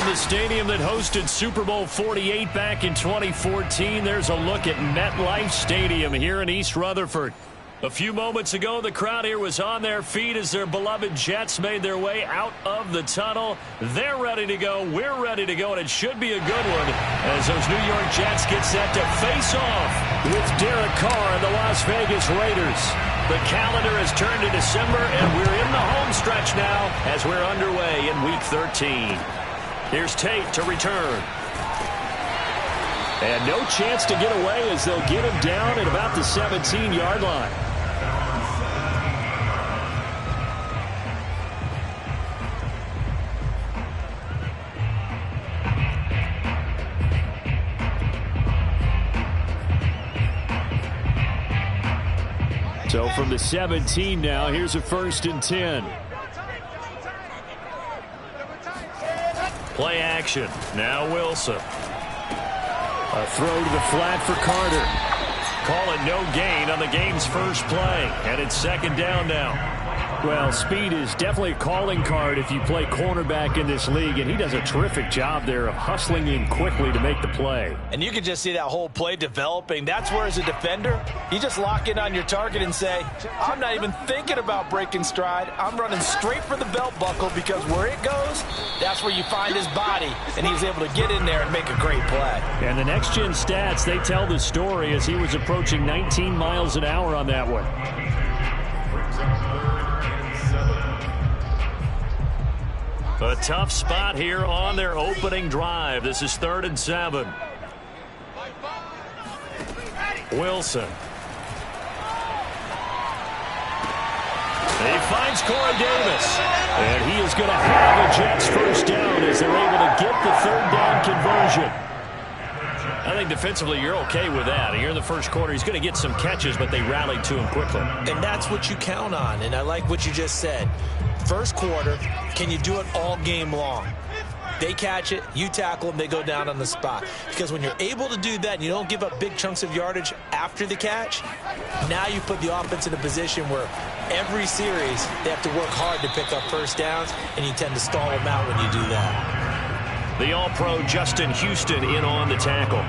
the stadium that hosted Super Bowl 48 back in 2014. There's a look at MetLife Stadium here in East Rutherford. A few moments ago, the crowd here was on their feet as their beloved Jets made their way out of the tunnel. They're ready to go. We're ready to go, and it should be a good one as those New York Jets get set to face off with Derek Carr and the Las Vegas Raiders. The calendar has turned to December, and we're in the home stretch now as we're underway in Week 13. Here's Tate to return. And no chance to get away as they'll get him down at about the 17-yard line. So from the 17 now, here's a 1st and 10. Play action. Now Wilson. A throw to the flat for Carter. Call it no gain on the game's first play. And it's 2nd down now. Well, speed is definitely a calling card if you play cornerback in this league, and he does a terrific job there of hustling in quickly to make the play. And you can just see that whole play developing. That's where, as a defender, you just lock in on your target and say, I'm not even thinking about breaking stride. I'm running straight for the belt buckle because where it goes, that's where you find his body, and he's able to get in there and make a great play. And the next-gen stats, they tell the story as he was approaching 19 miles an hour on that one. A tough spot here on their opening drive. This is 3rd and 7. Wilson. He finds Corey Davis. And he is going to have a Jets first down as they're able to get the 3rd down conversion. I think defensively you're okay with that. Here in the first quarter, he's going to get some catches, but they rallied to him quickly. And that's what you count on, and I like what you just said. First quarter, can you do it all game long? They catch it, you tackle them, they go down on the spot. Because when you're able to do that and you don't give up big chunks of yardage after the catch, now you put the offense in a position where every series they have to work hard to pick up first downs, and you tend to stall them out when you do that. The All-Pro Justin Houston in on the tackle.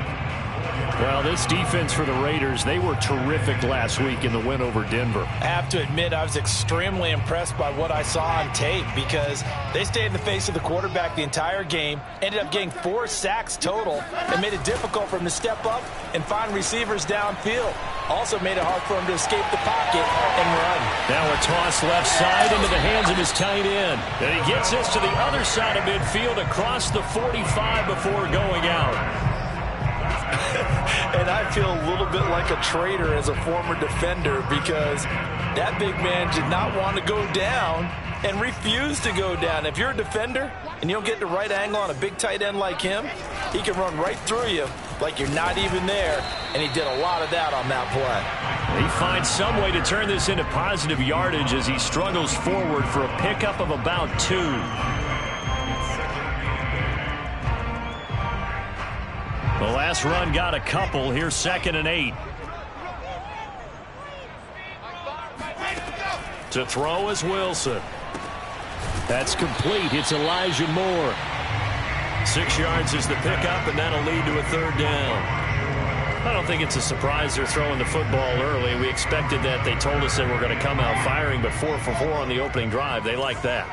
Well, this defense for the Raiders, they were terrific last week in the win over Denver. I have to admit, I was extremely impressed by what I saw on tape because they stayed in the face of the quarterback the entire game, ended up getting 4 sacks total, and made it difficult for him to step up and find receivers downfield. Also made it hard for him to escape the pocket and run. Now a toss left side into the hands of his tight end. And he gets this to the other side of midfield across the 45 before going out. And I feel a little bit like a traitor as a former defender because that big man did not want to go down and refused to go down. If you're a defender and you don't get the right angle on a big tight end like him, he can run right through you like you're not even there, and he did a lot of that on that play. He finds some way to turn this into positive yardage as he struggles forward for a pickup of about 2. The last run got a couple. Here's 2nd and 8. To throw is Wilson. That's complete. It's Elijah Moore. 6 yards is the pickup, and that'll lead to a 3rd down. I don't think it's a surprise they're throwing the football early. We expected that. They told us they were going to come out firing, but 4 for 4 on the opening drive. They like that.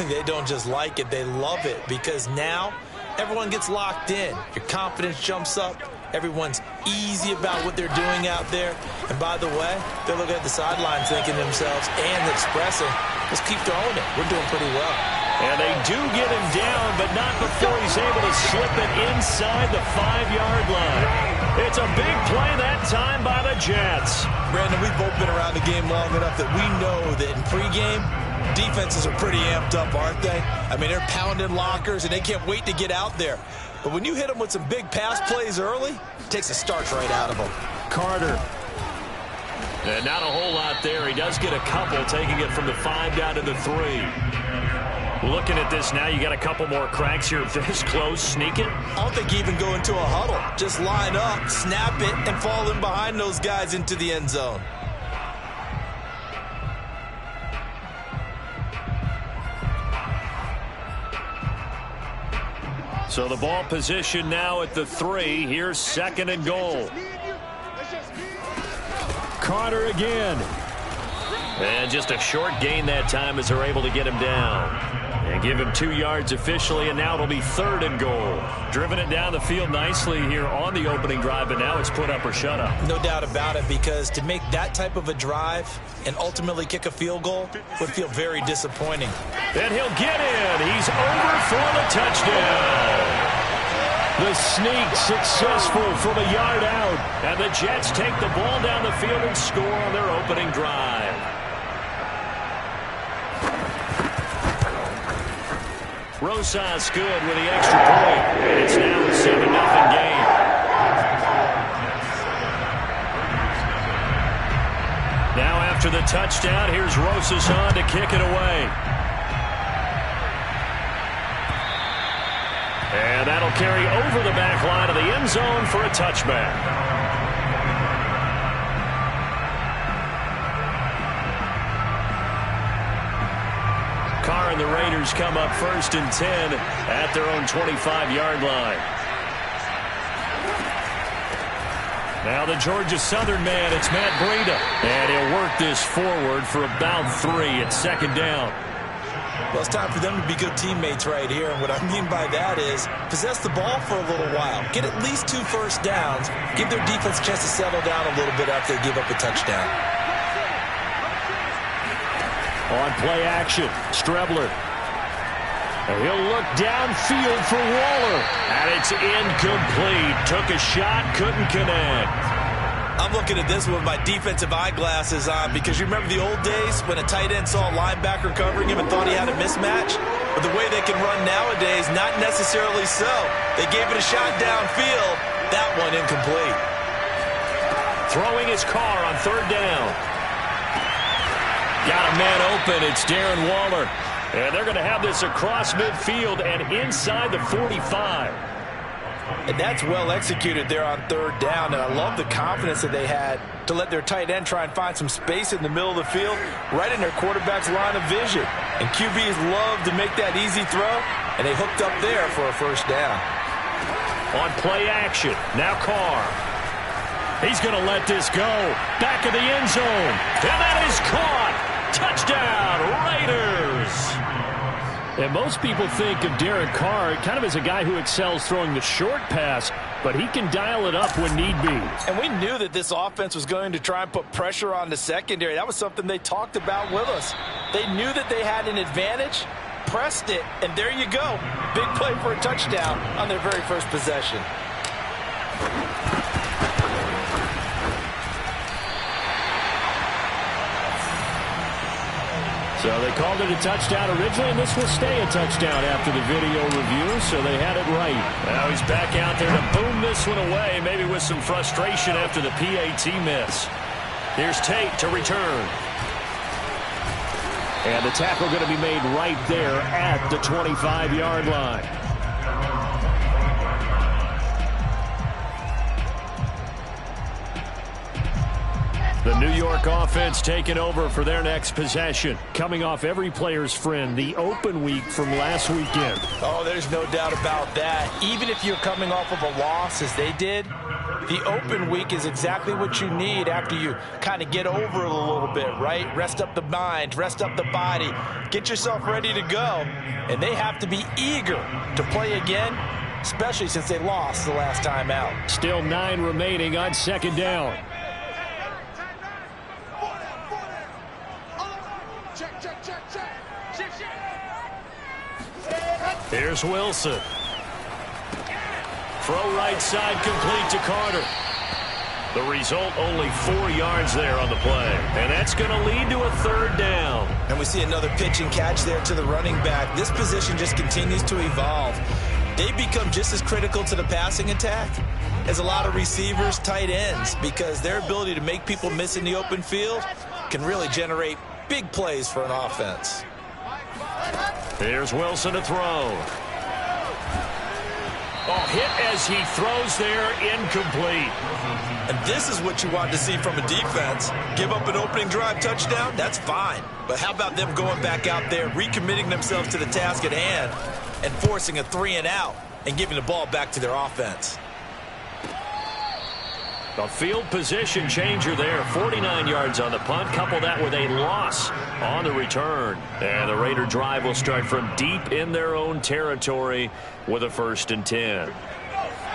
They don't just like it. They love it because now everyone gets locked in. Your confidence jumps up. Everyone's easy about what they're doing out there. And by the way, they're looking at the sidelines thinking to themselves and expressing, let's keep throwing it. We're doing pretty well. And they do get him down, but not before he's able to slip it inside the 5-yard line. It's a big play that time by the Jets. Brandon, we've both been around the game long enough that we know that in pregame, defenses are pretty amped up, aren't they? I mean, they're pounding lockers, and they can't wait to get out there. But when you hit them with some big pass plays early, it takes the starch right out of them. Carter. And not a whole lot there. He does get a couple, taking it from the 5 down to the 3. Looking at this now, you got a couple more cracks here. This close, sneak it. I don't think you even go into a huddle. Just line up, snap it, and fall in behind those guys into the end zone. So the ball position now at the 3. Here's 2nd and goal. Carter again. And just a short gain that time as they're able to get him down. And give him 2 yards officially, and now it'll be 3rd and goal. Driven it down the field nicely here on the opening drive, but now it's put up or shut up. No doubt about it, because to make that type of a drive and ultimately kick a field goal would feel very disappointing. And he'll get in. He's over for the touchdown. The sneak successful from a yard out. And the Jets take the ball down the field and score on their opening drive. Rosas good with the extra point. And it's now a 7-0 game. Now after the touchdown, here's Rosas on to kick it away. And that'll carry over the back line of the end zone for a touchback. Carr and the Raiders come up 1st and 10 at their own 25-yard line. Now the Georgia Southern man, it's Matt Breida. And he'll work this forward for about 3 at 2nd down. Well, it's time for them to be good teammates right here. And what I mean by that is possess the ball for a little while. Get at least 2 first downs. Give their defense a chance to settle down a little bit after they give up a touchdown. On play action, Strebler. And he'll look downfield for Waller. And it's incomplete. Took a shot, couldn't connect. I'm looking at this with my defensive eyeglasses on, because you remember the old days when a tight end saw a linebacker covering him and thought he had a mismatch? But the way they can run nowadays, not necessarily so. They gave it a shot downfield. That one incomplete. Throwing his Carr on 3rd down. Got a man open. It's Darren Waller. And they're going to have this across midfield and inside the 45. And that's well executed there on 3rd down. And I love the confidence that they had to let their tight end try and find some space in the middle of the field, right in their quarterback's line of vision. And QBs love to make that easy throw, and they hooked up there for a 1st down. On play action, now Carr. He's going to let this go. Back of the end zone. And that is caught. Touchdown, Raiders. And most people think of Derek Carr kind of as a guy who excels throwing the short pass, but he can dial it up when need be. And we knew that this offense was going to try and put pressure on the secondary. That was something they talked about with us. They knew that they had an advantage, pressed it, and there you go. Big play for a touchdown on their very first possession. So they called it a touchdown originally, and this will stay a touchdown after the video review, so they had it right. Now he's back out there to boom this one away, maybe with some frustration after the PAT miss. Here's Tate to return. And the tackle going to be made right there at the 25-yard line. The New York offense taking over for their next possession. Coming off every player's friend, the open week from last weekend. Oh, there's no doubt about that. Even if you're coming off of a loss as they did, the open week is exactly what you need after you kind of get over it a little bit, right? Rest up the mind, rest up the body, get yourself ready to go. And they have to be eager to play again, especially since they lost the last time out. Still 9 remaining on 2nd down. Here's Wilson. Throw right side complete to Carter. The result, only 4 yards there on the play. And that's going to lead to a 3rd down. And we see another pitch and catch there to the running back. This position just continues to evolve. They become just as critical to the passing attack as a lot of receivers, tight ends, because their ability to make people miss in the open field can really generate big plays for an offense. Here's Wilson to throw. Oh, hit as he throws there, incomplete. And this is what you want to see from a defense. Give up an opening drive touchdown, that's fine. But how about them going back out there, recommitting themselves to the task at hand, and forcing a 3 and out? and giving the ball back to their offense. A field position changer there. 49 yards on the punt. Couple that with a loss on the return. And the Raider drive will start from deep in their own territory with a 1st and 10.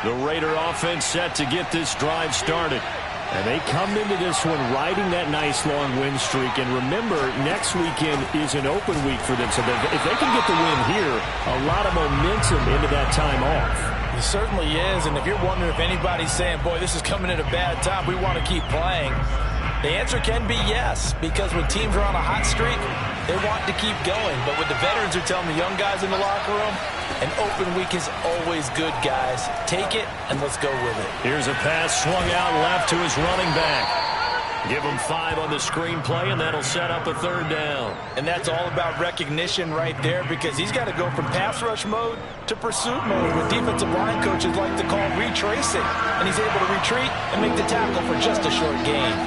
The Raider offense set to get this drive started. And they come into this one riding that nice long win streak. And remember, next weekend is an open week for them. So if they can get the win here, a lot of momentum into that time off. It certainly is, and if you're wondering if anybody's saying, boy, this is coming at a bad time, we want to keep playing, the answer can be yes, because when teams are on a hot streak, they want to keep going. But what the veterans are telling the young guys in the locker room, an open week is always good, guys. Take it, and let's go with it. Here's a pass swung out left to his running back. Give him 5 on the screenplay, and that'll set up a 3rd down. And that's all about recognition right there, because he's got to go from pass rush mode to pursuit mode, what defensive line coaches like to call retracing. And he's able to retreat and make the tackle for just a short gain.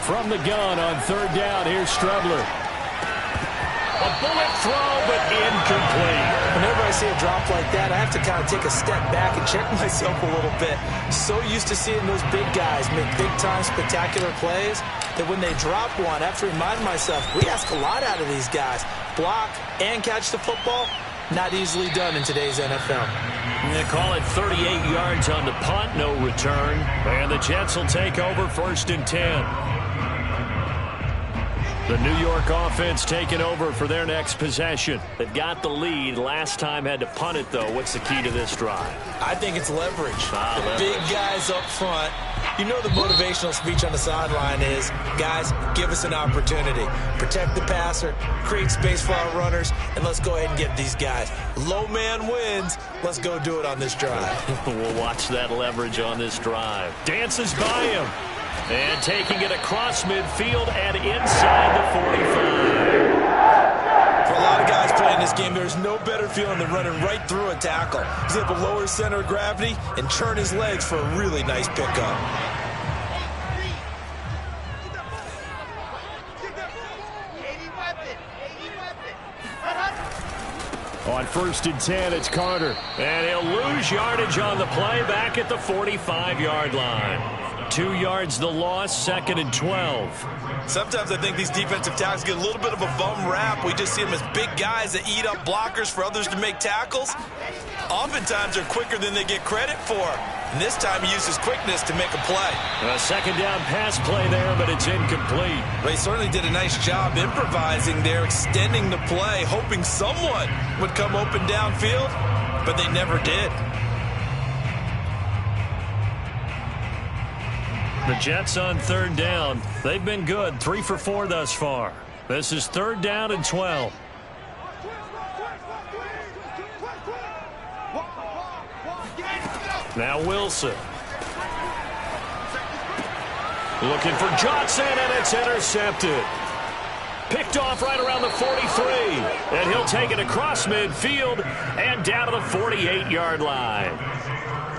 From the gun on 3rd down, here's Strebler. A bullet throw, but incomplete. Whenever I see a drop like that, I have to kind of take a step back and check myself a little bit. So used to seeing those big guys make big-time spectacular plays that when they drop one, I have to remind myself, we ask a lot out of these guys. Block and catch the football, not easily done in today's NFL. They call it 38 yards on the punt, no return. And the Jets will take over 1st and 10. The New York offense taking over for their next possession. They've got the lead. Last time had to punt it, though. What's the key to this drive? I think it's leverage. Leverage. Big guys up front. You know the motivational speech on the sideline is, guys, give us an opportunity. Protect the passer, create space for our runners, and let's go ahead and get these guys. Low man wins. Let's go do it on this drive. We'll watch that leverage on this drive. Dances by him. And taking it across midfield and inside the 45. For a lot of guys playing this game, there's no better feeling than running right through a tackle. He's able to lower his center of gravity and turn his legs for a really nice pickup. On 1st and 10, it's Carter. And he'll lose yardage on the play back at the 45-yard line. 2 yards the loss, 2nd and 12. Sometimes I think these defensive tackles get a little bit of a bum rap. We just see them as big guys that eat up blockers for others to make tackles. Oftentimes they're quicker than they get credit for. And this time he used his quickness to make a play. A 2nd down pass play there, but it's incomplete. But he certainly did a nice job improvising there, extending the play, hoping someone would come open downfield, but they never did. The Jets on 3rd down. They've been good, 3 for 4 thus far. This is 3rd down and 12. Now Wilson. Looking for Johnson, and it's intercepted. Picked off right around the 43. And he'll take it across midfield and down to the 48-yard line.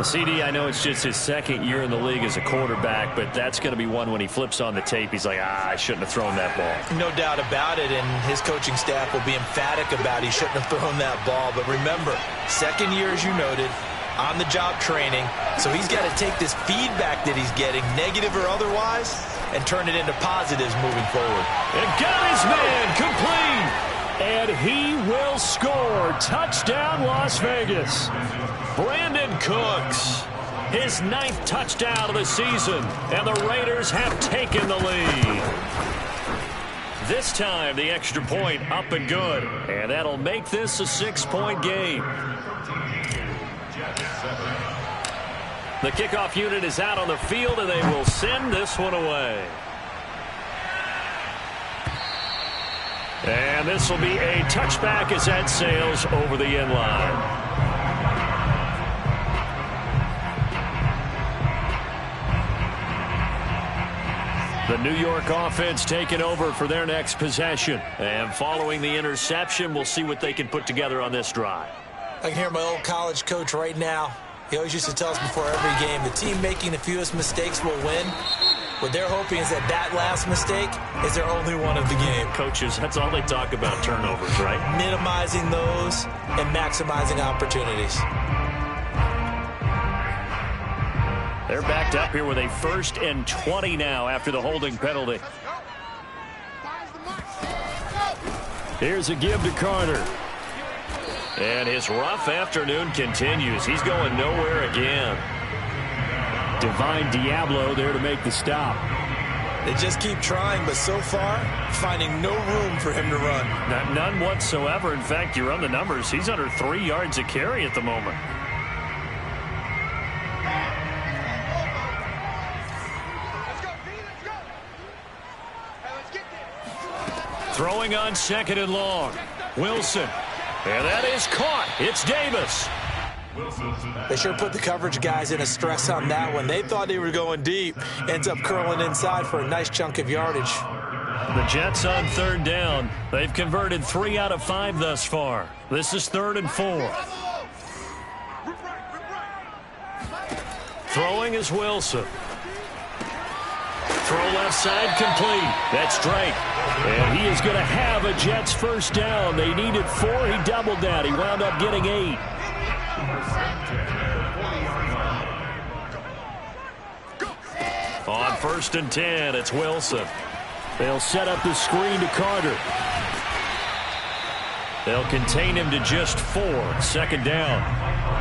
CD, I know it's just his 2nd year in the league as a quarterback, but that's going to be one when he flips on the tape. He's like, I shouldn't have thrown that ball. No doubt about it, and his coaching staff will be emphatic about he shouldn't have thrown that ball. But remember, 2nd year, as you noted, on-the-job training, so he's got to take this feedback that he's getting, negative or otherwise, and turn it into positives moving forward. And got his man complete, and he will score. Touchdown, Las Vegas. Brandon Cooks, his 9th touchdown of the season, and the Raiders have taken the lead. This time, the extra point up and good, and that'll make this a 6-point game. The kickoff unit is out on the field, and they will send this one away. And this will be a touchback as that sails over the end line. The New York offense taking over for their next possession. And following the interception, we'll see what they can put together on this drive. I can hear my old college coach right now. He always used to tell us before every game, the team making the fewest mistakes will win. What they're hoping is that last mistake is their only one of the game. Coaches, that's all they talk about, turnovers, right? Minimizing those and maximizing opportunities. They're backed up here with a 1st and 20 now after the holding penalty. Here's a give to Carter. And his rough afternoon continues. He's going nowhere again. Divine Diablo there to make the stop. They just keep trying, but so far, finding no room for him to run. None whatsoever. In fact, you run the numbers. He's under 3 yards a carry at the moment. Throwing on 2nd and long. Wilson. And that is caught. It's Davis. They sure put the coverage guys in a stress on that one. They thought they were going deep. Ends up curling inside for a nice chunk of yardage. The Jets on 3rd down. They've converted 3 out of 5 thus far. This is 3rd and 4. Throwing is Wilson. Throw left side complete. That's Drake. And he is going to have a Jets 1st down. They needed 4. He doubled that. He wound up getting 8. On 1st and 10, it's Wilson. They'll set up the screen to Carter. They'll contain him to just 4. 2nd down.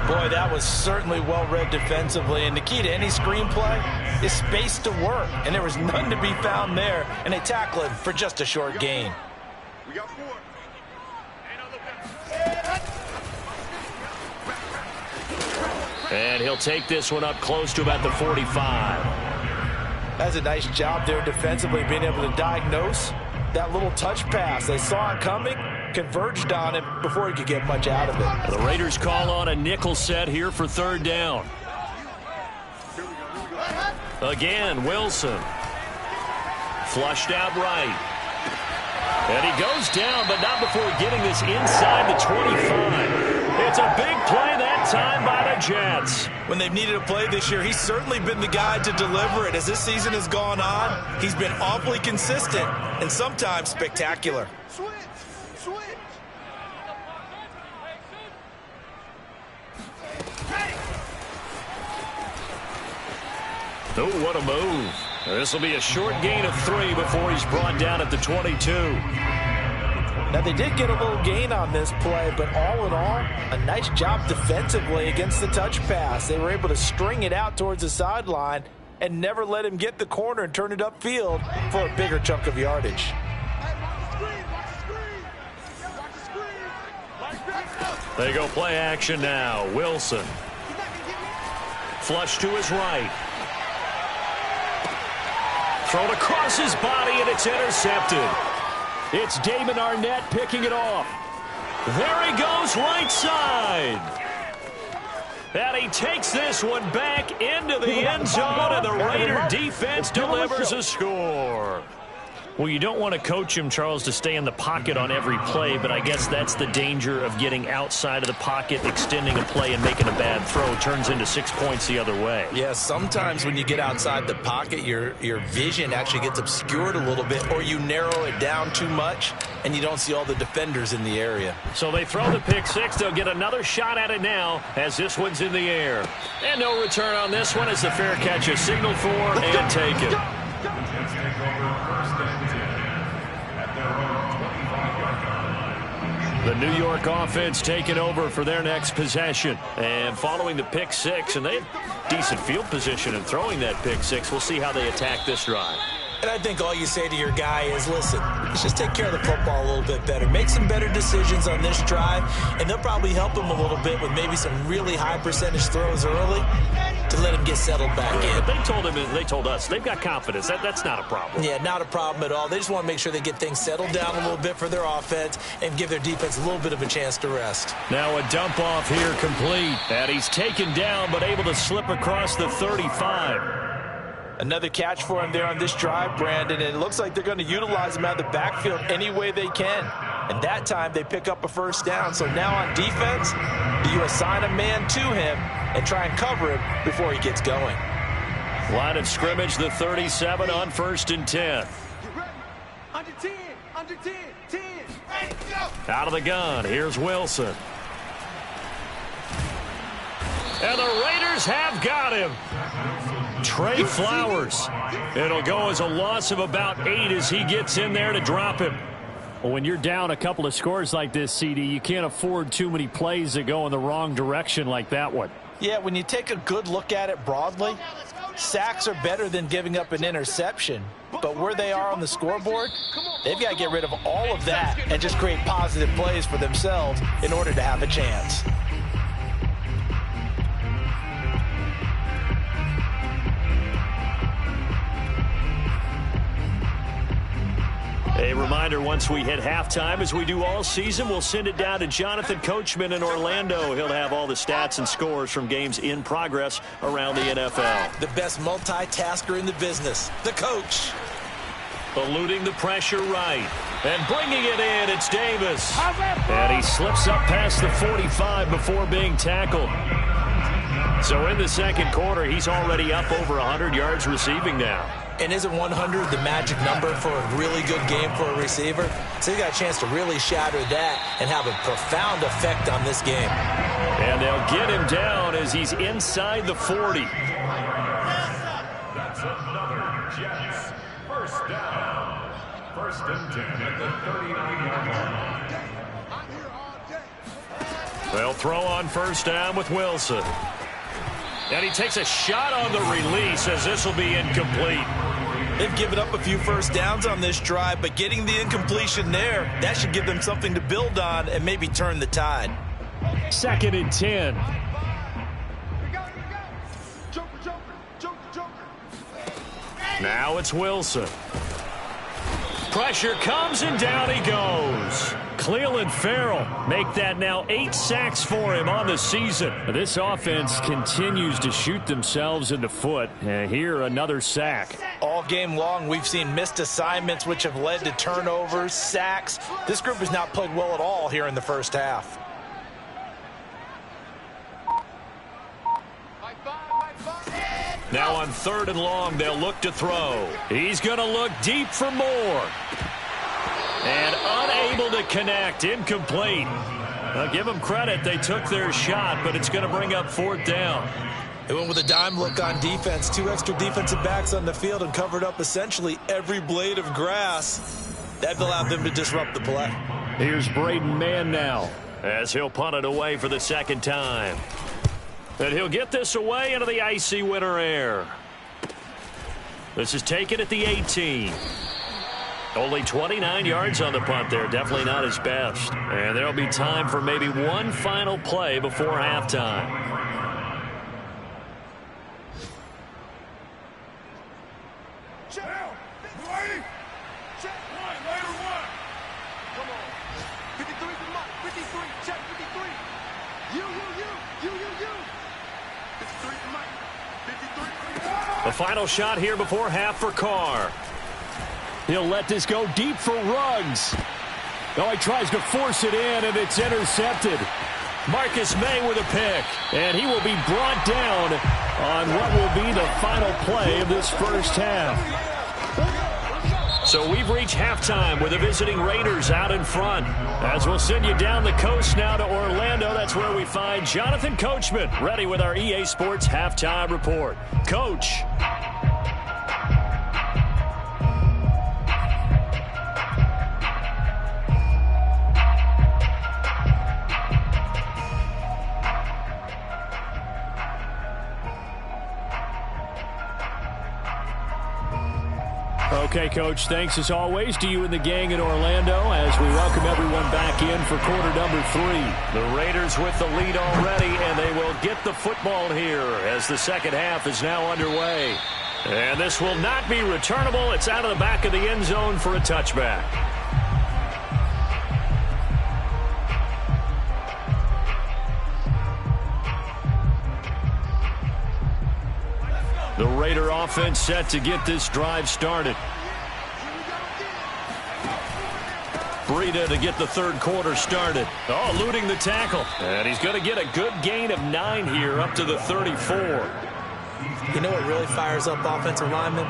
Boy, that was certainly well-read defensively. And the key to any screenplay is space to work. And there was none to be found there. And they tackle him for just a short gain. We got 4. And he'll take this one up close to about the 45. That's a nice job there defensively, being able to diagnose that little touch pass. They saw it coming, converged on him before he could get much out of it. The Raiders call on a nickel set here for 3rd down. Again, Wilson. Flushed out right. And he goes down, but not before getting this inside the 25. It's a big play that time by the Jets. When they've needed a play this year, he's certainly been the guy to deliver it. As this season has gone on, he's been awfully consistent and sometimes spectacular. Switch. Oh, what a move. This will be a short gain of 3 before he's brought down at the 22. Now, they did get a little gain on this play, but all in all, a nice job defensively against the touch pass. They were able to string it out towards the sideline and never let him get the corner and turn it upfield for a bigger chunk of yardage. They go play action now. Wilson. Flush to his right. Thrown across his body, and it's intercepted. It's Damon Arnett picking it off. There he goes, right side. And he takes this one back into the end zone, and the Raider defense delivers a score. Well, you don't want to coach him, Charles, to stay in the pocket on every play, but I guess that's the danger of getting outside of the pocket, extending a play, and making a bad throw. It turns into 6 points the other way. Yeah, sometimes when you get outside the pocket, your vision actually gets obscured a little bit, or you narrow it down too much, and you don't see all the defenders in the area. So they throw the pick 6. They'll get another shot at it now as this one's in the air. And no return on this one as the fair catch is signaled for and taken. The New York offense taking over for their next possession. And following the pick 6, and they have decent field position in throwing that pick 6. We'll see how they attack this drive. And I think all you say to your guy is, listen, let's just take care of the football a little bit better. Make some better decisions on this drive, and they'll probably help him a little bit with maybe some really high percentage throws early to let him get settled back in. But they told him, they told us, they've got confidence. That's not a problem. Yeah, not a problem at all. They just want to make sure they get things settled down a little bit for their offense and give their defense a little bit of a chance to rest. Now a dump off here complete. And he's taken down but able to slip across the 35. Another catch for him there on this drive, Brandon, and it looks like they're going to utilize him out of the backfield any way they can. And that time they pick up a first down. So now on defense, you assign a man to him and try and cover him before he gets going. Line of scrimmage, the 37 on 1st and 10. Under 10, under 10, 10. Out of the gun, here's Wilson. And the Raiders have got him. Trey Flowers. It'll go as a loss of about 8 as he gets in there to drop him. Well, when you're down a couple of scores like this, CD, you can't afford too many plays that go in the wrong direction like that one. Yeah, when you take a good look at it broadly, sacks are better than giving up an interception. But where they are on the scoreboard, they've got to get rid of all of that and just create positive plays for themselves in order to have a chance. A reminder, once we hit halftime, as we do all season, we'll send it down to Jonathan Coachman in Orlando. He'll have all the stats and scores from games in progress around the NFL. The best multitasker in the business, the coach. Eluding the pressure right. And bringing it in, it's Davis. And he slips up past the 45 before being tackled. So in the second quarter, he's already up over 100 yards receiving now. And isn't 100 the magic number for a really good game for a receiver? So you got a chance to really shatter that and have a profound effect on this game. And they'll get him down as he's inside the 40. That's another Jets. First down. 1st and 10 at the 39-yard line. They'll throw on 1st down with Wilson. And he takes a shot on the release as this will be incomplete. They've given up a few first downs on this drive, but getting the incompletion there, that should give them something to build on and maybe turn the tide. 2nd and 10. Now it's Wilson. Pressure comes and down he goes. Cleveland Farrell make that now 8 sacks for him on the season. This offense continues to shoot themselves in the foot. Here, another sack. All game long, we've seen missed assignments which have led to turnovers, sacks. This group has not played well at all here in the first half. Now on 3rd and long, they'll look to throw. He's going to look deep for more. And unable to connect, incomplete. I'll give them credit, they took their shot, but it's going to bring up 4th down. They went with a dime look on defense, 2 extra defensive backs on the field and covered up essentially every blade of grass. That allowed them to disrupt the play. Here's Braden Mann now, as he'll punt it away for the 2nd time. And he'll get this away into the icy winter air. This is taken at the 18. Only 29 yards on the punt there. Definitely not his best. And there'll be time for maybe one final play before halftime. The final shot here before half for Carr. He'll let this go deep for Ruggs. Oh, he tries to force it in, and it's intercepted. Marcus May with a pick. And he will be brought down on what will be the final play of this first half. So we've reached halftime with the visiting Raiders out in front. As we'll send you down the coast now to Orlando, that's where we find Jonathan Coachman, ready with our EA Sports Halftime Report. Coach. Okay, Coach, thanks as always to you and the gang in Orlando as we welcome everyone back in for quarter number 3. The Raiders with the lead already, and they will get the football here as the second half is now underway. And this will not be returnable. It's out of the back of the end zone for a touchback. The Raider offense set to get this drive started. Breida to get the third quarter started. Oh, eluding the tackle. And he's going to get a good gain of 9 here up to the 34. You know what really fires up offensive linemen?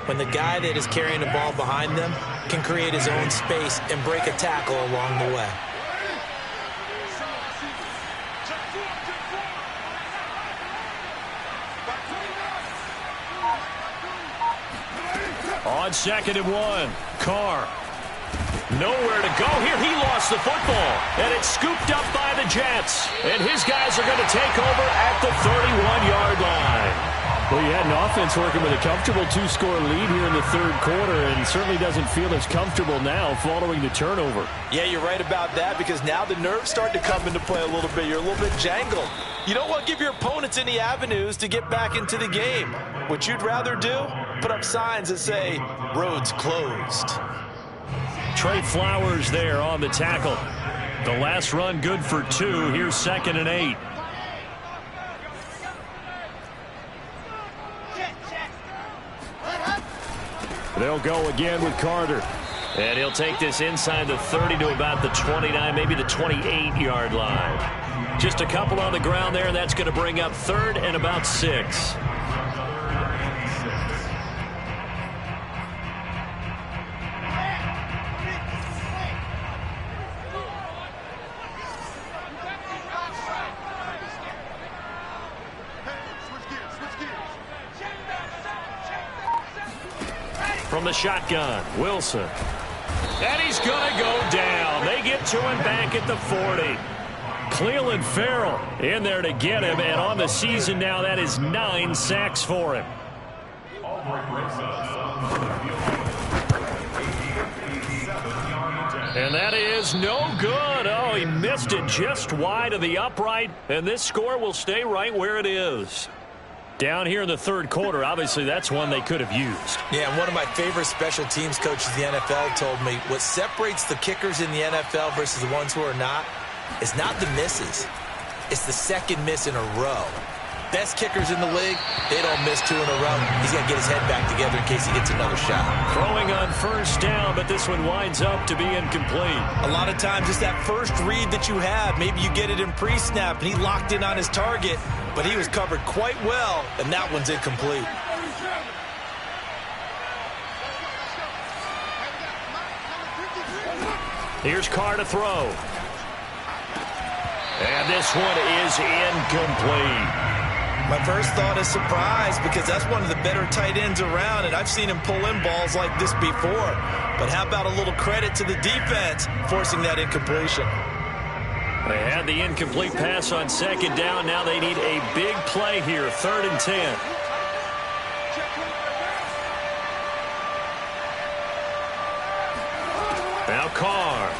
When the guy that is carrying the ball behind them can create his own space and break a tackle along the way. On 2nd and 1, Carr. Nowhere to go here. He lost the football, and it's scooped up by the Jets. And his guys are going to take over at the 31-yard line. Well, you had an offense working with a comfortable 2-score lead here in the third quarter, and certainly doesn't feel as comfortable now following the turnover. Yeah, you're right about that, because now the nerves start to come into play a little bit. You're a little bit jangled. You don't want to give your opponents any avenues to get back into the game. What you'd rather do, put up signs that say, roads closed. Trey Flowers there on the tackle. The last run good for 2. Here's 2nd and 8. They'll go again with Carter. And he'll take this inside the 30 to about the 29, maybe the 28-yard line. Just a couple on the ground there, and that's going to bring up 3rd and about 6. From the shotgun, Wilson. And he's going to go down. They get to him back at the 40. Cleveland Farrell in there to get him, and on the season now, that is 9 sacks for him. And that is no good. Oh, he missed it just wide of the upright, and this score will stay right where it is. Down here in the third quarter, obviously that's one they could have used. Yeah, and one of my favorite special teams coaches in the NFL told me what separates the kickers in the NFL versus the ones who are not is not the misses. It's the second miss in a row. Best kickers in the league, they don't miss 2 in a row. He's got to get his head back together in case he gets another shot. Throwing on first down, but this one winds up to be incomplete. A lot of times it's that first read that you have. Maybe you get it in pre-snap, and he locked in on his target, but he was covered quite well, and that one's incomplete. Here's Carr to throw. And this one is incomplete. My first thought is surprise, because that's one of the better tight ends around, and I've seen him pull in balls like this before. But how about a little credit to the defense forcing that incompletion? They had the incomplete pass on 2nd down. Now they need a big play here, 3rd and 10. Now Carr.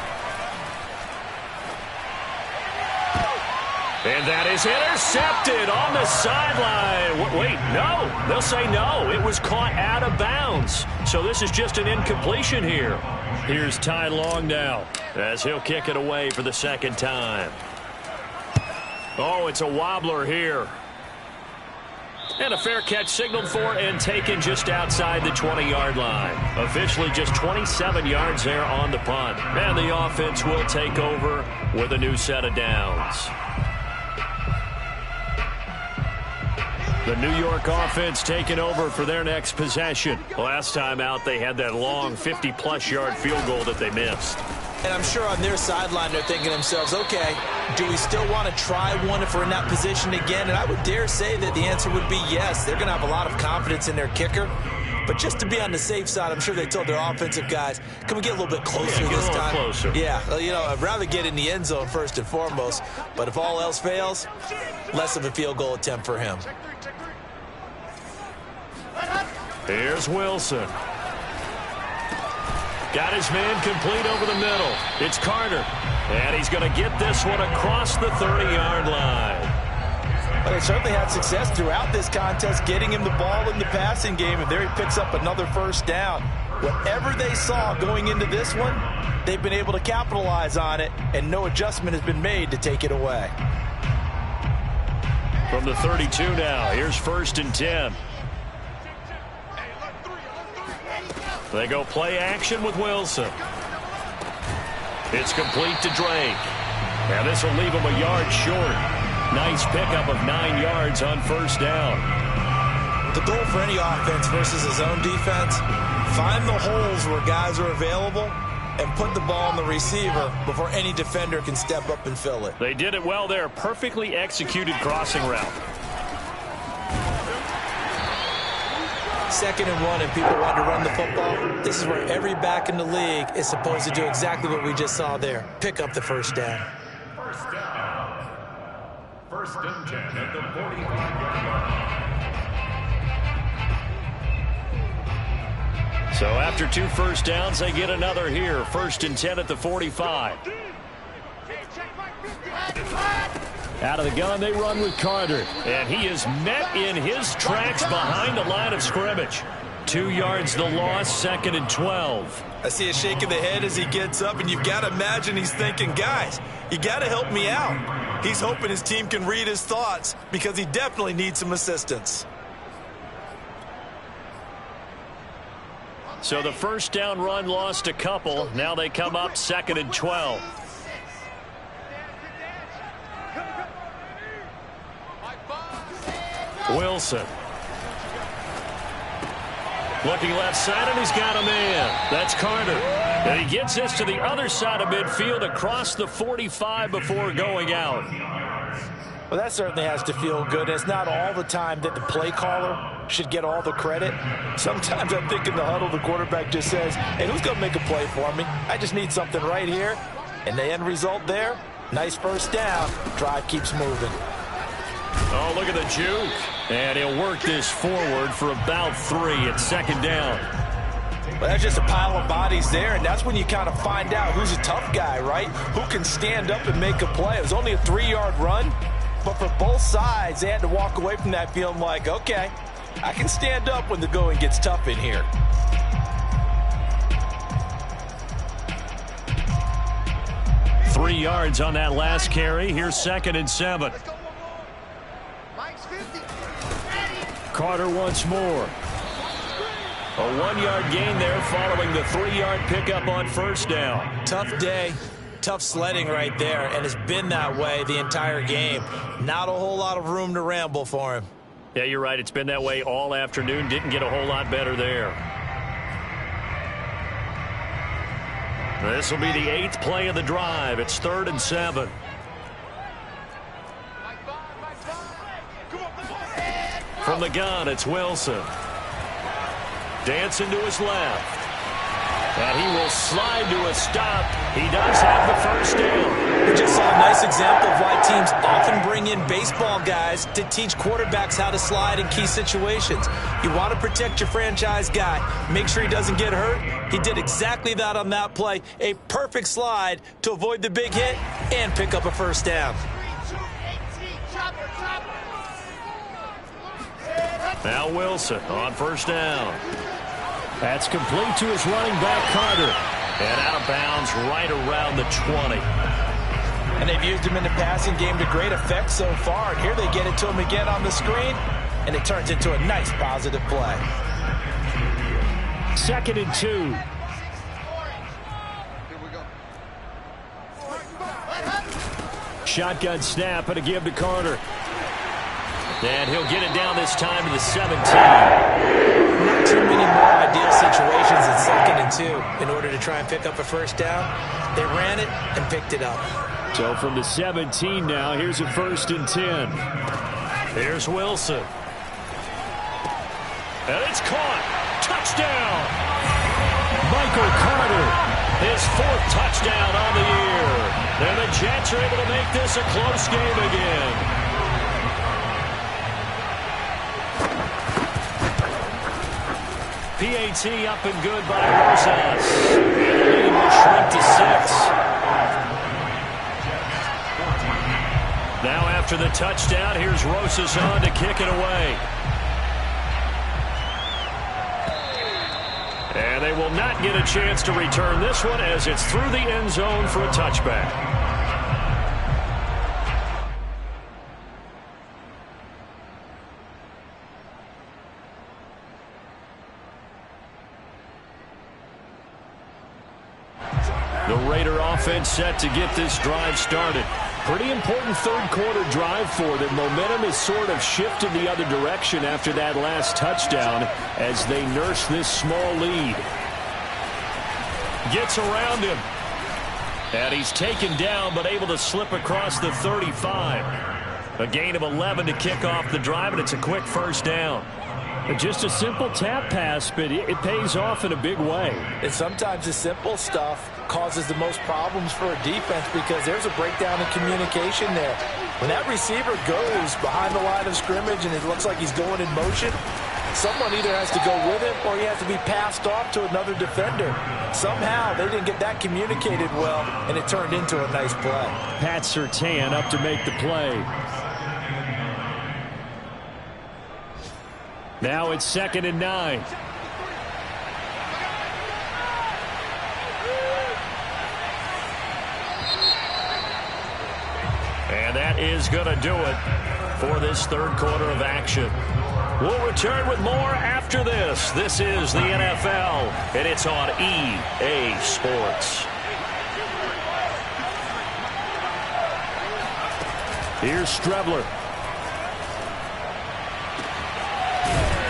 And that is intercepted on the sideline. Wait, no. They'll say no. It was caught out of bounds. So this is just an incompletion here. Here's Ty Long now as he'll kick it away for the 2nd time. Oh, it's a wobbler here. And a fair catch signaled for and taken just outside the 20-yard line. Officially just 27 yards there on the punt. And the offense will take over with a new set of downs. The New York offense taking over for their next possession. Last time out, they had that long 50-plus yard field goal that they missed. And I'm sure on their sideline they're thinking to themselves, okay, do we still want to try one if we're in that position again? And I would dare say that the answer would be yes. They're going to have a lot of confidence in their kicker. But just to be on the safe side, I'm sure they told their offensive guys, can we get a little bit closer this time? Closer. Yeah, well, you know, I'd rather get in the end zone first and foremost. But if all else fails, less of a field goal attempt for him. Here's Wilson. Got his man complete over the middle. It's Carter. And he's going to get this one across the 30-yard line. But they certainly had success throughout this contest, getting him the ball in the passing game, and there he picks up another first down. Whatever they saw going into this one, they've been able to capitalize on it, and no adjustment has been made to take it away. From the 32 now, here's 1st and 10. They go play action with Wilson. It's complete to Drake. Now this will leave him a yard short. Nice pickup of 9 yards on first down. The goal for any offense versus a zone defense, find the holes where guys are available and put the ball on the receiver before any defender can step up and fill it. They did it well there. Perfectly executed crossing route. 2nd and 1 and people want to run the football. This is where every back in the league is supposed to do exactly what we just saw there. Pick up the first down. First down. 1st and 10 at the 45-yard line. So after 2 first downs, they get another here. 1st and 10 at the 45. Out of the gun, they run with Carter. And he is met in his tracks behind the line of scrimmage. 2 yards the loss, 2nd and 12. I see a shake of the head as he gets up, and you've got to imagine he's thinking, guys, you got to help me out. He's hoping his team can read his thoughts because he definitely needs some assistance. So the first down run lost a couple. Now they come up 2nd and 12. Wilson. Looking left side, and he's got a man. That's Carter. And he gets this to the other side of midfield across the 45 before going out. Well, that certainly has to feel good. It's not all the time that the play caller should get all the credit. Sometimes I think in the huddle, the quarterback just says, hey, who's going to make a play for me? I just need something right here. And the end result there, nice first down. Drive keeps moving. Oh, look at the juke. And he'll work this forward for about 3 at 2nd down. Well, that's just a pile of bodies there, and that's when you kind of find out who's a tough guy, right? Who can stand up and make a play. It was only a 3-yard run, but for both sides, they had to walk away from that feeling like, okay, I can stand up when the going gets tough in here. Three yards on that last carry. Here's 2nd and 7. Carter once more. A 1-yard gain there following the 3-yard pickup on first down. Tough day, tough sledding right there, and it's been that way the entire game. Not a whole lot of room to ramble for him. Yeah, you're right. It's been that way all afternoon. Didn't get a whole lot better there. This will be the 8th play of the drive. It's 3rd and 7. From the gun, it's Wilson. Dancing to his left. And he will slide to a stop. He does have the first down. We just saw a nice example of why teams often bring in baseball guys to teach quarterbacks how to slide in key situations. You want to protect your franchise guy. Make sure he doesn't get hurt. He did exactly that on that play. A perfect slide to avoid the big hit and pick up a first down. Now Wilson on first down. That's complete to his running back, Carter. And out of bounds right around the 20. And they've used him in the passing game to great effect so far. And here they get it to him again on the screen. And it turns into a nice positive play. 2nd and 2. Shotgun snap and a give to Carter. And he'll get it down this time to the 17. Not too many more ideal situations in 2nd and 2 in order to try and pick up a first down. They ran it and picked it up. So from the 17 now, here's a 1st and 10. Here's Wilson. And it's caught. Touchdown. Michael Carter. His 4th touchdown on the year. And the Jets are able to make this a close game again. PAT up and good by Rosas. And the lead will shrink to 6. Now after the touchdown, here's Rosas on to kick it away. And they will not get a chance to return this one as it's through the end zone for a touchback. The Raider offense set to get this drive started. Pretty important third quarter drive for them. Momentum has sort of shifted the other direction after that last touchdown as they nurse this small lead. Gets around him. And he's taken down but able to slip across the 35. A gain of 11 to kick off the drive, and it's a quick first down. Just a simple tap pass, but it pays off in a big way. And sometimes the simple stuff causes the most problems for a defense because there's a breakdown in communication there. When that receiver goes behind the line of scrimmage and it looks like he's going in motion, someone either has to go with him or he has to be passed off to another defender. Somehow they didn't get that communicated well, and it turned into a nice play. Pat Surtain up to make the play. Now it's 2nd and 9. And that is going to do it for this third quarter of action. We'll return with more after this. This is the NFL, and it's on EA Sports. Here's Strebler.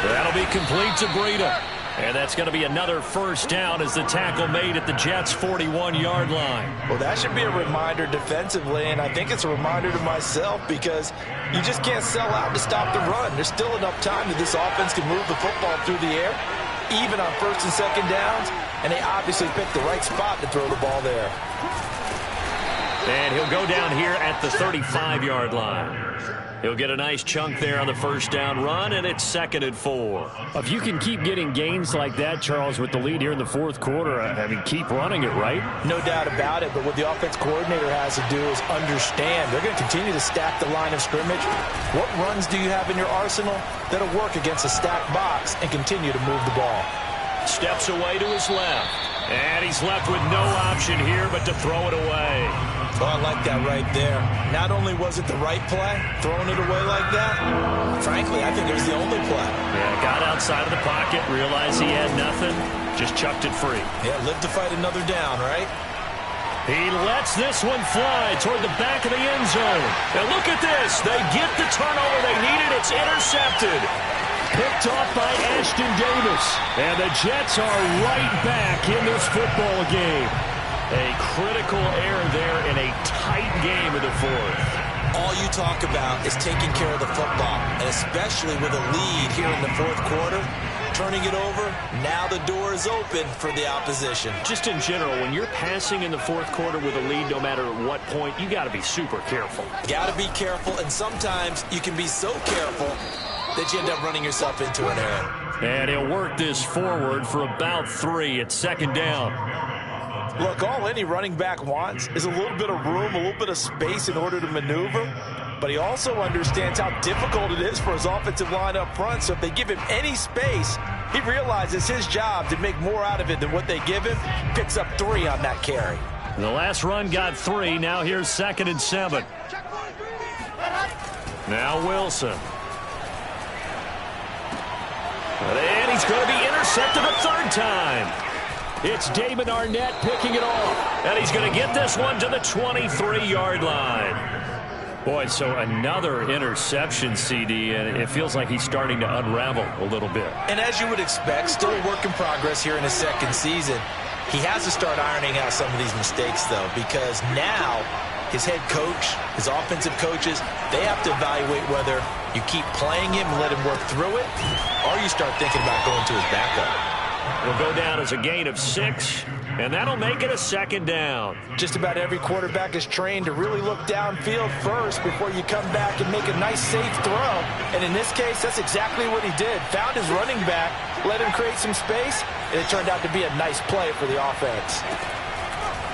That'll be complete to Breida. And that's going to be another first down as the tackle made at the Jets' 41-yard line. Well, that should be a reminder defensively, and I think it's a reminder to myself because you just can't sell out to stop the run. There's still enough time that this offense can move the football through the air, even on first and second downs, and they obviously picked the right spot to throw the ball there. And he'll go down here at the 35-yard line. He'll get a nice chunk there on the first down run, and it's 2nd and 4. If you can keep getting gains like that, Charles, with the lead here in the fourth quarter, I mean, keep running it, right? No doubt about it, but what the offense coordinator has to do is understand. They're going to continue to stack the line of scrimmage. What runs do you have in your arsenal that'll work against a stacked box and continue to move the ball? Steps away to his left. And he's left with no option here but to throw it away. Oh, I like that right there. Not only was it the right play, throwing it away like that, frankly, I think it was the only play. Yeah, got outside of the pocket, realized he had nothing, just chucked it free. Yeah, live to fight another down, right? He lets this one fly toward the back of the end zone. And look at this. They get the turnover they needed. It's intercepted. Picked off by Ashton Davis. And the Jets are right back in this football game. A critical error there in a tight game of the fourth. All you talk about is taking care of the football, and especially with a lead here in the fourth quarter, turning it over, now the door is open for the opposition. Just in general, when you're passing in the fourth quarter with a lead, no matter at what point, you got to be super careful. Got to be careful, and sometimes you can be so careful that you end up running yourself into an error. And he'll work this forward for about 3 at 2nd down. Look, all any running back wants is a little bit of room, a little bit of space in order to maneuver. But he also understands how difficult it is for his offensive line up front. So if they give him any space, he realizes his job to make more out of it than what they give him. Picks up 3 on that carry. The last run got 3. Now here's 2nd and 7. Now Wilson. And he's going to be intercepted a 3rd time. It's Damon Arnett picking it off. And he's going to get this one to the 23-yard line. Boy, so another interception, CD, and it feels like he's starting to unravel a little bit. And as you would expect, still a work in progress here in his 2nd season. He has to start ironing out some of these mistakes, though, because now his head coach, his offensive coaches, they have to evaluate whether you keep playing him and let him work through it, or you start thinking about going to his backup. Will go down as a gain of 6, and that'll make it a 2nd down. Just about every quarterback is trained to really look downfield first before you come back and make a nice, safe throw. And in this case, that's exactly what he did. Found his running back, let him create some space, and it turned out to be a nice play for the offense.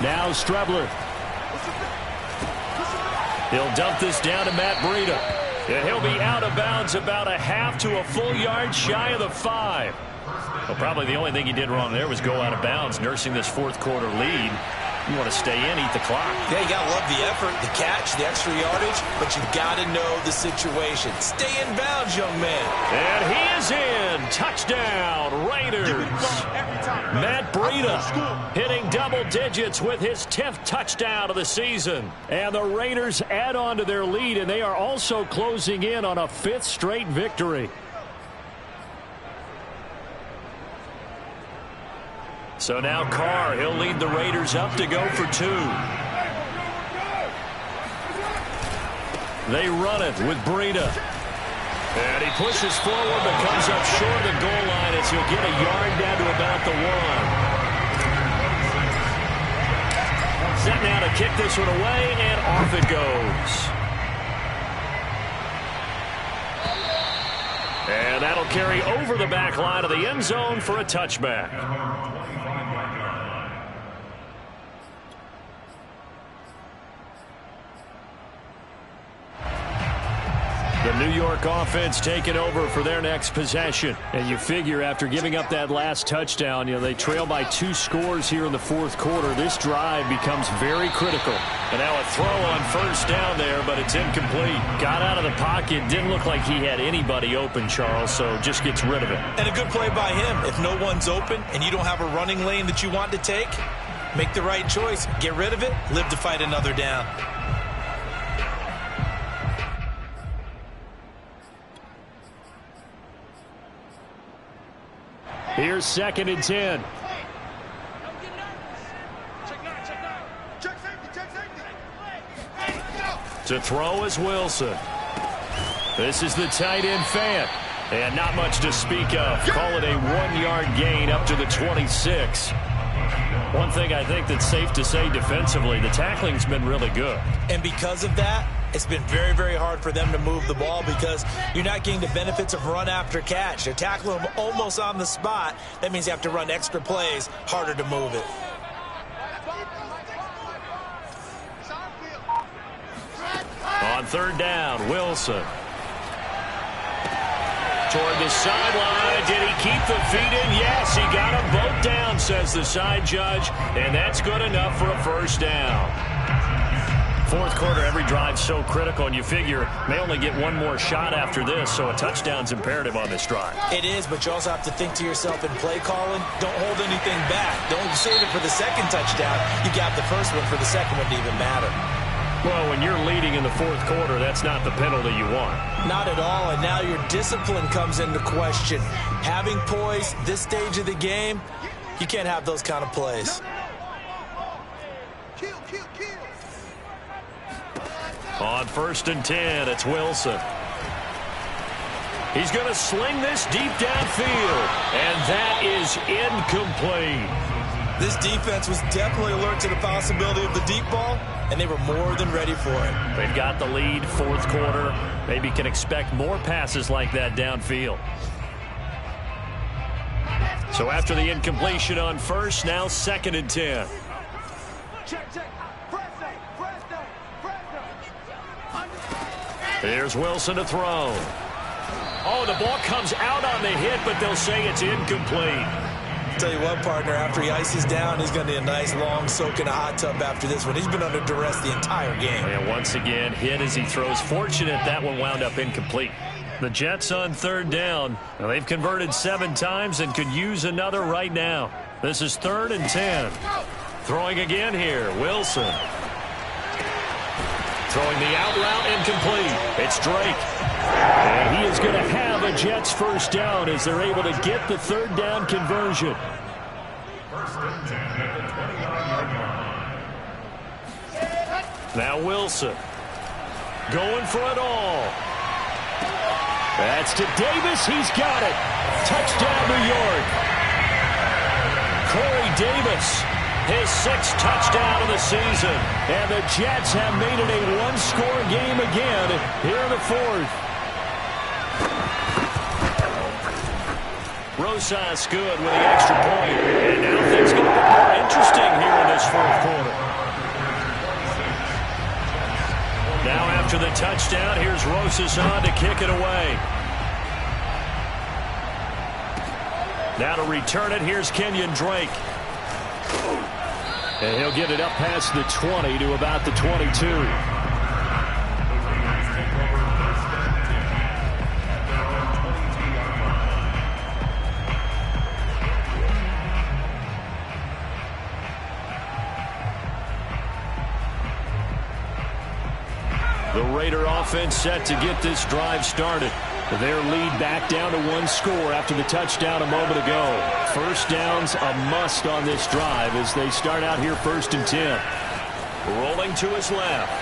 Now Strebler. He'll dump this down to Matt Breida. And he'll be out of bounds about a half to a full yard shy of the 5. Well, probably the only thing he did wrong there was go out of bounds, nursing this fourth quarter lead. You want to stay in, eat the clock. Yeah, you got to love the effort, the catch, the extra yardage, but you got to know the situation. Stay in bounds, young man. And he is in. Touchdown, Raiders. Every time. Matt Breida hitting double digits with his 10th touchdown of the season. And the Raiders add on to their lead, and they are also closing in on a 5th straight victory. So now Carr, he'll lead the Raiders up to go for 2. They run it with Breida. And he pushes forward but comes up short of the goal line as he'll get a yard down to about the 1. Set now to kick this one away, and off it goes. And that'll carry over the back line of the end zone for a touchback. The New York offense taking over for their next possession. And you figure after giving up that last touchdown, they trail by 2 scores here in the 4th quarter. This drive becomes very critical. And now a throw on first down there, but it's incomplete. Got out of the pocket. Didn't look like he had anybody open, Charles, so just gets rid of it. And a good play by him. If no one's open and you don't have a running lane that you want to take, make the right choice. Get rid of it. Live to fight another down. Here's 2nd and 10. To throw is Wilson. This is the tight end Fant. And not much to speak of. Call it a 1-yard gain up to the 26. One thing I think that's safe to say defensively, the tackling's been really good. And because of that, it's been very, very hard for them to move the ball because you're not getting the benefits of run after catch. They're tackling them almost on the spot. That means you have to run extra plays, harder to move it. On 3rd down, Wilson. Toward the sideline. Did he keep the feet in? Yes, he got them both down, says the side judge. And that's good enough for a 1st down. 4th quarter, every drive's so critical, and you figure may only get one more shot after this, so a touchdown's imperative on this drive. It is, but you also have to think to yourself in play calling, don't hold anything back. Don't save it for the 2nd touchdown. You got the 1st one for the 2nd one to even matter. Well, when you're leading in the 4th quarter, that's not the penalty you want. Not at all, and now your discipline comes into question. Having poise this stage of the game, you can't have those kind of plays. On 1st and 10, it's Wilson. He's going to sling this deep downfield, and that is incomplete. This defense was definitely alert to the possibility of the deep ball, and they were more than ready for it. They've got the lead, 4th quarter. Maybe can expect more passes like that downfield. So after the incompletion on 1st, now 2nd and 10. Here's Wilson to throw. Oh, the ball comes out on the hit, but they'll say it's incomplete. Tell you what, partner, after he ices down, he's going to need a nice long soak in a hot tub after this one. He's been under duress the entire game. And once again, hit as he throws. Fortunate that one wound up incomplete. The Jets on 3rd down. Now, they've converted 7 times and could use another right now. This is 3rd and 10. Throwing again here, Wilson. Throwing the out route, incomplete. It's Drake. And he is going to have a Jets 1st down as they're able to get the 3rd down conversion. 1st and 10 at the 29-yard line. Now Wilson. Going for it all. That's to Davis. He's got it. Touchdown, New York. Corey Davis. His 6th touchdown of the season. And the Jets have made it a 1-score game again here in the 4th. Rosas good with the extra point. And now things get a bit more interesting here in this 4th quarter. Now after the touchdown, here's Rosas on to kick it away. Now to return it, here's Kenyon Drake. And he'll get it up past the 20 to about the 22. The Raider offense set to get this drive started. Their lead back down to 1 score after the touchdown a moment ago. First down's a must on this drive as they start out here 1st and 10. Rolling to his left.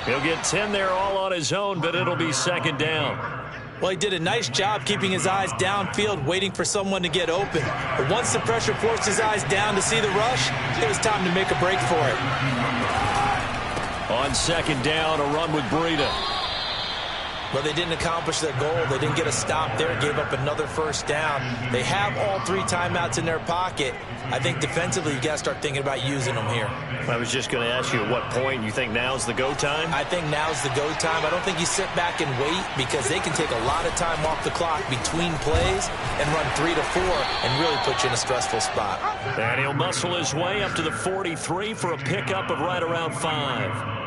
He'll get 10 there all on his own, but it'll be 2nd down. Well, he did a nice job keeping his eyes downfield, waiting for someone to get open. But once the pressure forced his eyes down to see the rush, it was time to make a break for it. On 2nd down, a run with Breida. Well, they didn't accomplish their goal. They didn't get a stop there, gave up another 1st down. They have all 3 timeouts in their pocket. I think defensively you got to start thinking about using them here. I was just going to ask you at what point you think now's the go time? I think now's the go time. I don't think you sit back and wait because they can take a lot of time off the clock between plays and run 3 to 4 and really put you in a stressful spot. And he'll muscle his way up to the 43 for a pickup of right around 5.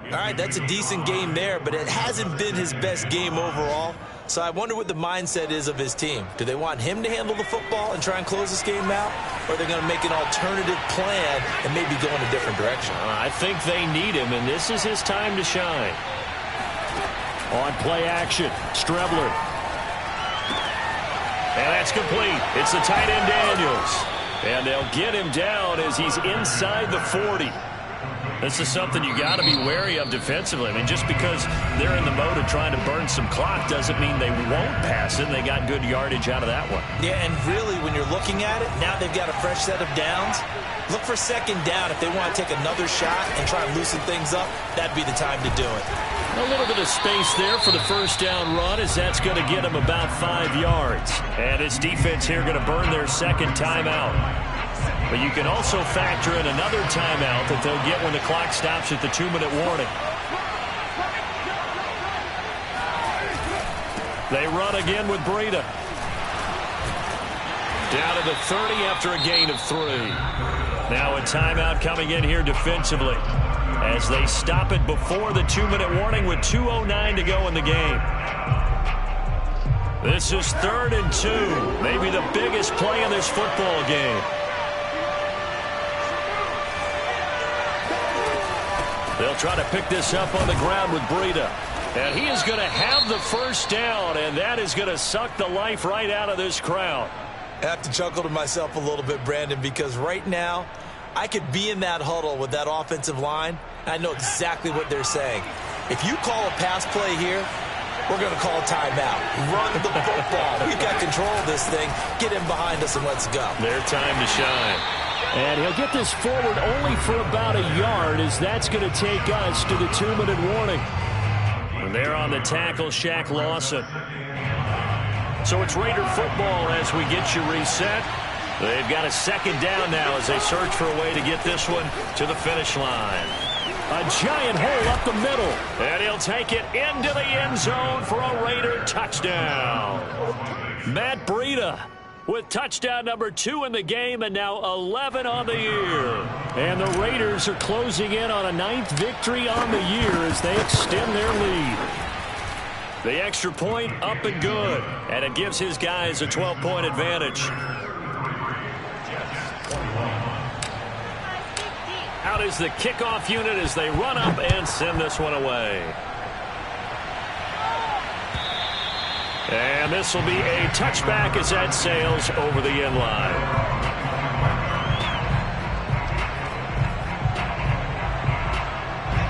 All right, that's a decent game there, but it hasn't been his best game overall. So I wonder what the mindset is of his team. Do they want him to handle the football and try and close this game out? Or are they going to make an alternative plan and maybe go in a different direction? I think they need him, and this is his time to shine. On play action, Strebler. And that's complete. It's the tight end Daniels. And they'll get him down as he's inside the 40. This is something you got to be wary of defensively. I mean, just because they're in the mode of trying to burn some clock doesn't mean they won't pass it. They got good yardage out of that one. Yeah, and really, when you're looking at it, now they've got a fresh set of downs. Look for 2nd down. If they want to take another shot and try and loosen things up, that'd be the time to do it. A little bit of space there for the 1st down run as that's going to get him about 5 yards. And his defense here going to burn their 2nd timeout. But you can also factor in another timeout that they'll get when the clock stops at the 2-minute warning. They run again with Breida. Down to the 30 after a gain of 3. Now a timeout coming in here defensively as they stop it before the 2-minute warning with 2:09 to go in the game. This is 3rd and 2. Maybe the biggest play in this football game. They'll try to pick this up on the ground with Breida. And he is going to have the 1st down, and that is going to suck the life right out of this crowd. I have to chuckle to myself a little bit, Brandon, because right now I could be in that huddle with that offensive line. I know exactly what they're saying. If you call a pass play here, we're going to call a timeout. Run the football. We've got control of this thing. Get in behind us and let's go. Their time to shine. And he'll get this forward only for about a yard as that's going to take us to the 2-minute warning. And they're on the tackle, Shaq Lawson. So it's Raider football as we get you reset. They've got a 2nd down now as they search for a way to get this one to the finish line. A giant hole up the middle. And he'll take it into the end zone for a Raider touchdown. Matt Breida with touchdown number 2 in the game, and now 11 on the year. And the Raiders are closing in on a 9th victory on the year as they extend their lead. The extra point up and good, and it gives his guys a 12-point advantage. Out is the kickoff unit as they run up and send this one away. And this will be a touchback as that sails over the end line.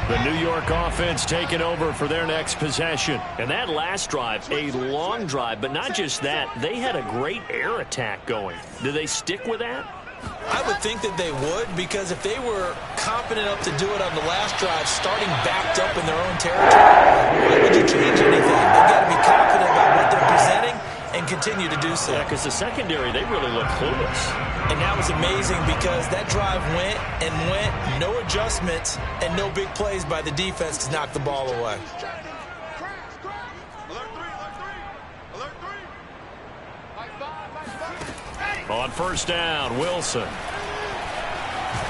The New York offense taking over for their next possession. And that last drive, a long drive, but not just that, they had a great air attack going. Do they stick with that? I would think that they would, because if they were confident enough to do it on the last drive, starting backed up in their own territory, why would you change anything? They've got to be confident about what they're presenting and continue to do so. Yeah, because the secondary, they really look clueless. And that was amazing because that drive went and went, no adjustments, and no big plays by the defense to knock the ball away. On 1st down, Wilson.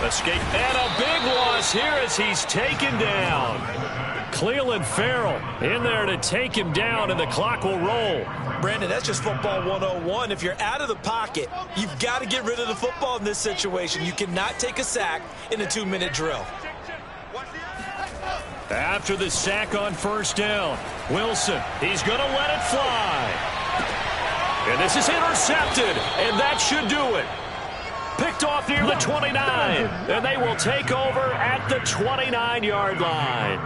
Escape, and a big loss here as he's taken down. Cleveland Farrell in there to take him down, and the clock will roll. Brandon, that's just football 101. If you're out of the pocket, you've got to get rid of the football in this situation. You cannot take a sack in a 2-minute drill. After the sack on first down, Wilson, he's going to let it fly. And this is intercepted, and that should do it. Picked off near the 29, and they will take over at the 29-yard line.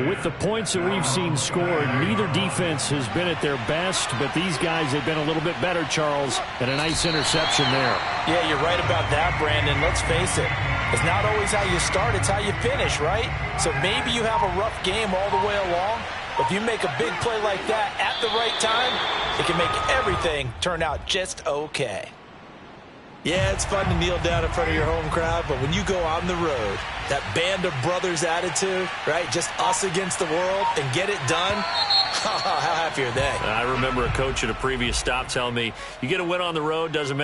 With the points that we've seen scored, neither defense has been at their best, but these guys have been a little bit better, Charles, and a nice interception there. Yeah, you're right about that, Brandon. Let's face it. It's not always how you start, it's how you finish, right? So maybe you have a rough game all the way along, but if you make a big play like that at the right time, it can make everything turn out just okay. Yeah, it's fun to kneel down in front of your home crowd, but when you go on the road, that band of brothers attitude, right, just us against the world, and get it done, how happy are they? I remember a coach at a previous stop telling me, you get a win on the road, doesn't matter.